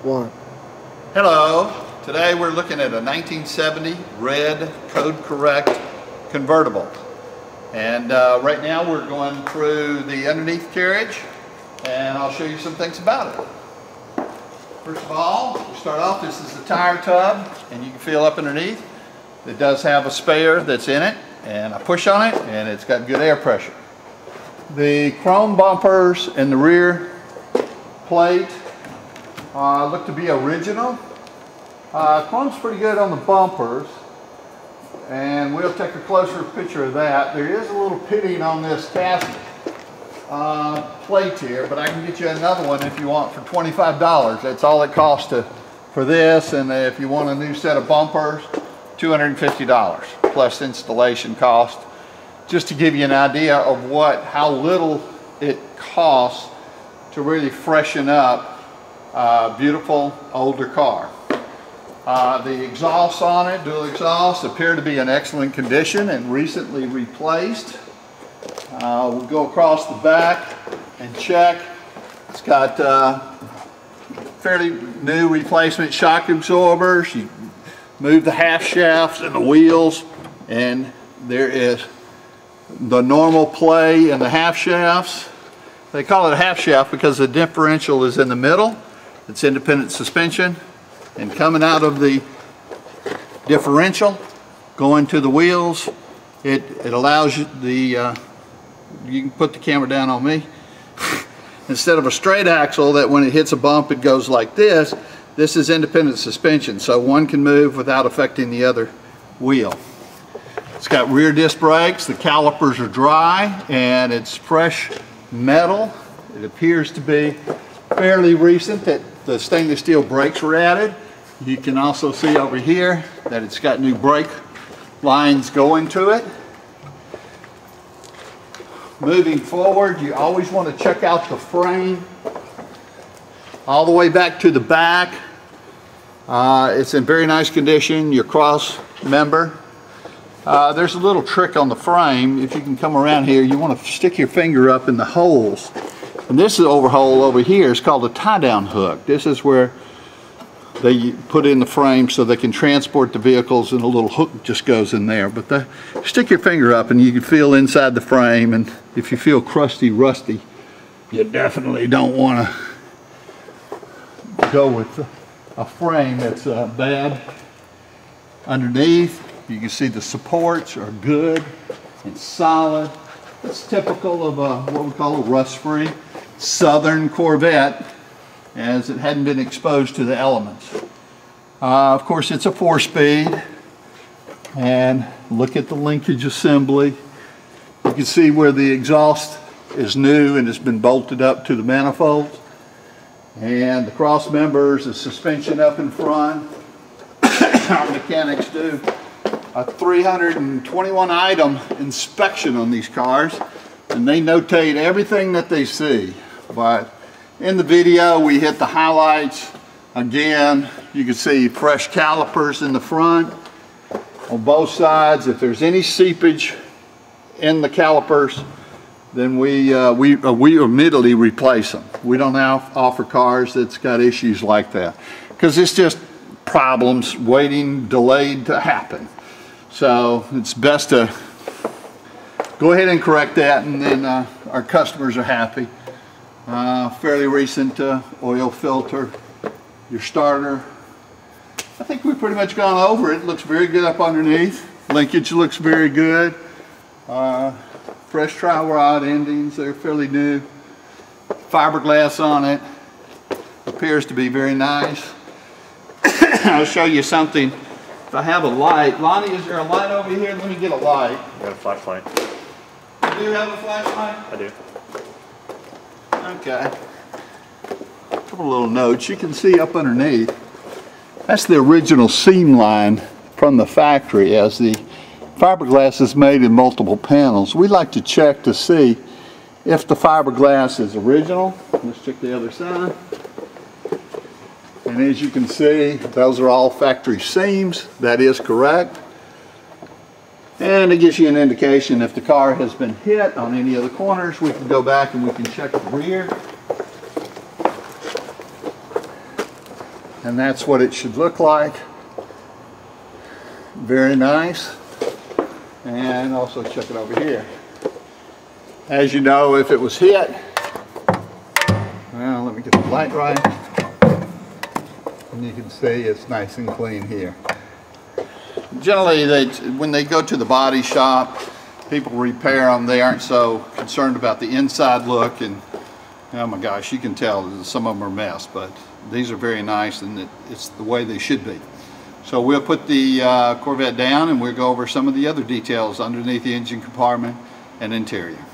1. Hello. Today we're looking at a 1970 red code correct convertible. And right now we're going through the underneath carriage and I'll show you some things about it. First of all, we start off, this is the tire tub and you can feel up underneath. It does have a spare that's in it and I push on it and it's got good air pressure. The chrome bumpers in the rear plate look to be original. Chrome's pretty good on the bumpers, and we'll take a closer picture of that. There is a little pitting on this casket plate here, but I can get you another one if you want for $25. That's all it costs for this, and if you want a new set of bumpers, $250 plus installation cost. Just to give you an idea of how little it costs to really freshen up a beautiful older car. The exhausts on it, dual exhausts, appear to be in excellent condition and recently replaced. We'll go across the back and check. It's got fairly new replacement shock absorbers. You move the half shafts and the wheels, and there is the normal play in the half shafts. They call it a half shaft because the differential is in the middle. It's independent suspension, and coming out of the differential going to the wheels, it allows you you can put the camera down on me. Instead of a straight axle that when it hits a bump it goes like this is independent suspension, so one can move without affecting the other wheel. It's got rear disc brakes, the calipers are dry, and it's fresh metal. It appears to be fairly recent that the stainless steel brakes were added. You can also see over here that it's got new brake lines going to it. Moving forward, you always want to check out the frame all the way back to the back. It's in very nice condition. Your cross member. There's a little trick on the frame. If you can come around here, you want to stick your finger up in the holes. And this overhole over here is called a tie-down hook. This is where they put in the frame so they can transport the vehicles, and a little hook just goes in there. But stick your finger up and you can feel inside the frame, and if you feel crusty, rusty, you definitely don't want to go with a frame that's bad. Underneath, you can see the supports are good and solid. It's typical of what we call a rust-free Southern Corvette, as it hadn't been exposed to the elements. Of course, it's a 4-speed, and look at the linkage assembly. You can see where the exhaust is new and has been bolted up to the manifolds, and the cross members, the suspension up in front. Our mechanics do a 321 item inspection on these cars, and they notate everything that they see. But in the video we hit the highlights. Again, you can see fresh calipers in the front on both sides. If there's any seepage in the calipers, then we immediately replace them. We don't now offer cars that's got issues like that, because it's just problems waiting, delayed to happen. So it's best to go ahead and correct that, and then our customers are happy. Fairly recent oil filter, your starter. I think we've pretty much gone over it. It looks very good up underneath. Linkage looks very good. Fresh trowel rod endings, they're fairly new. Fiberglass on it. Appears to be very nice. I'll show you something. If I have a light, Lonnie, is there a light over here? Let me get a light. I got a flashlight. You do have a flashlight? I do. Okay. A couple little notes you can see up underneath. That's the original seam line from the factory, as the fiberglass is made in multiple panels. We like to check to see if the fiberglass is original. Let's check the other side. And as you can see, those are all factory seams. That is correct. And it gives you an indication if the car has been hit on any of the corners. We can go back and we can check the rear. And that's what it should look like. Very nice. And also check it over here. As you know, if it was hit, well, let me get the light right. And you can see it's nice and clean here. Generally, when they go to the body shop, people repair them. They aren't so concerned about the inside look, and oh my gosh, you can tell that some of them are a mess, but these are very nice, and it's the way they should be. So we'll put the Corvette down and we'll go over some of the other details underneath the engine compartment and interior.